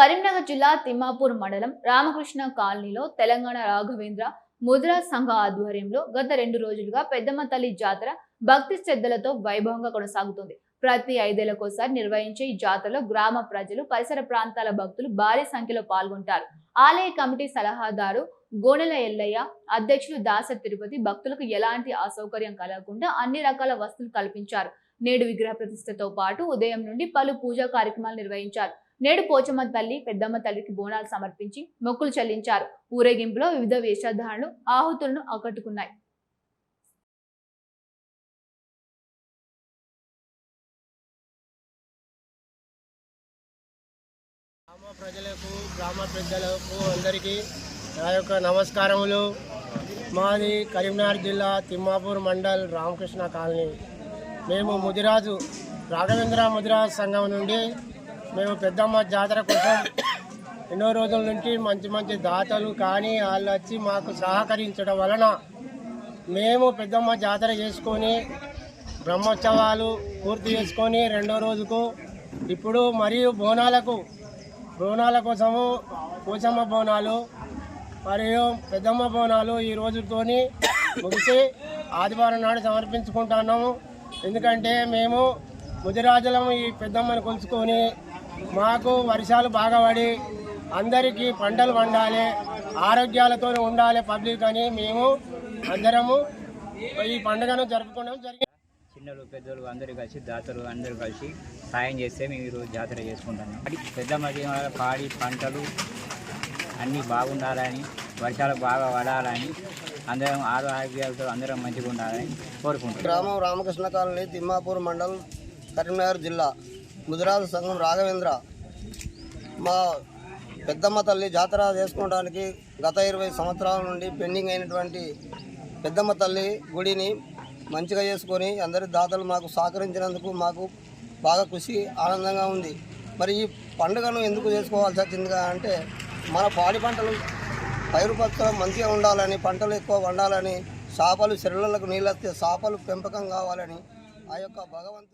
కరీంనగర్ జిల్లా తిమ్మాపూర్ మండలం రామకృష్ణ కాలనీలో తెలంగాణ రాఘవేంద్ర ముద్రా సంఘ ఆధ్వర్యంలో గత 2 రోజులుగా పెద్దమ్మ తల్లి జాతర భక్తి శ్రద్ధలతో వైభవంగా కొనసాగుతుంది. ప్రతి 5 ఏళ్లకోసారి నిర్వహించే ఈ జాతరలో గ్రామ ప్రజలు, పరిసర ప్రాంతాల భక్తులు భారీ సంఖ్యలో పాల్గొంటారు. ఆలయ కమిటీ సలహాదారు గోనెల ఎల్లయ్య, అధ్యక్షులు దాస తిరుపతి భక్తులకు ఎలాంటి అసౌకర్యం కలగకుండా అన్ని రకాల వసతులు కల్పించారు. నేడు విగ్రహ ప్రతిష్టతో పాటు ఉదయం నుండి పలు పూజా కార్యక్రమాలు నిర్వహించారు. నేడు పోచమ్మ తల్లి, పెద్దమ్మ తల్లికి బోనాలు సమర్పించి మొక్కులు చెల్లించారు. ఊరేగింపులో వివిధ వేషధారణలు ఆహుతులను ఆకట్టుకున్నాయి. గ్రామ ప్రజలకు, గ్రామ పెద్దలకు అందరికీ నా యొక్క నమస్కారములు. మాది కరీంనగర్ జిల్లా తిమ్మాపూర్ మండల్ రామకృష్ణ కాలనీ. మేము ముదిరాజు రాఘవేంద్ర ముదిరాజు సంఘం నుండి మేము పెద్దమ్మ జాతర కోసం ఎన్నో రోజుల నుంచి మంచి మంచి దాతలు కానీ వాళ్ళు వచ్చి మాకు సహకరించడం వలన మేము పెద్దమ్మ జాతర చేసుకొని బ్రహ్మోత్సవాలు పూర్తి చేసుకొని 2వ రోజుకు ఇప్పుడు మరియు బోనాల కోసము పోచమ్మ బోనాలు మరియు పెద్దమ్మ బోనాలు ఈ రోజుతోని ముగిసి ఆదివారం నాడు సమర్పించుకుంటున్నాము. ఎందుకంటే మేము ముదిరాజులము ఈ పెద్దమ్మని కొలుచుకొని మాకు వర్షాలు బాగా పడి అందరికీ పంటలు పండాలి, ఆరోగ్యాలతో ఉండాలి పబ్లిక్ అని మేము అందరము ఈ పండుగను జరుపుకోవడం జరిగింది. చిన్నలు పెద్దలు అందరూ కలిసి దాతలు అందరూ కలిసి సాయం చేస్తే మేము ఈరోజు జాతర చేసుకుంటున్నాం. పెద్దమ్మకి పాడి పంటలు అన్నీ బాగుండాలని, వర్షాలు బాగా పడాలని, అందరం ఆరోగ్యాలతో అందరం మంచిగా ఉండాలని కోరుకుంటున్నాం. గ్రామం రామకృష్ణ కాలనీ, తిమ్మాపూర్ మండల్, కరీంనగర్ జిల్లా. ముదిరాజు సంఘం రాఘవేంద్ర మా పెద్దమ్మ తల్లి జాతర చేసుకోవడానికి గత 20 సంవత్సరాల నుండి పెండింగ్ అయినటువంటి పెద్దమ్మ తల్లి గుడిని మంచిగా చేసుకొని అందరి దాతలు మాకు సహకరించినందుకు మాకు బాగా ఖుషి, ఆనందంగా ఉంది. మరి ఈ పండుగను ఎందుకు చేసుకోవాల్సి వచ్చిందిగా అంటే మన పాడి పంటలు పైరుపచ్చ మంచిగా ఉండాలని, పంటలు ఎక్కువ వండాలని, చేపలు చెరువులకు నీళ్ళు వస్తే చేపలు పెంపకం కావాలని ఆ యొక్క భగవంతుడు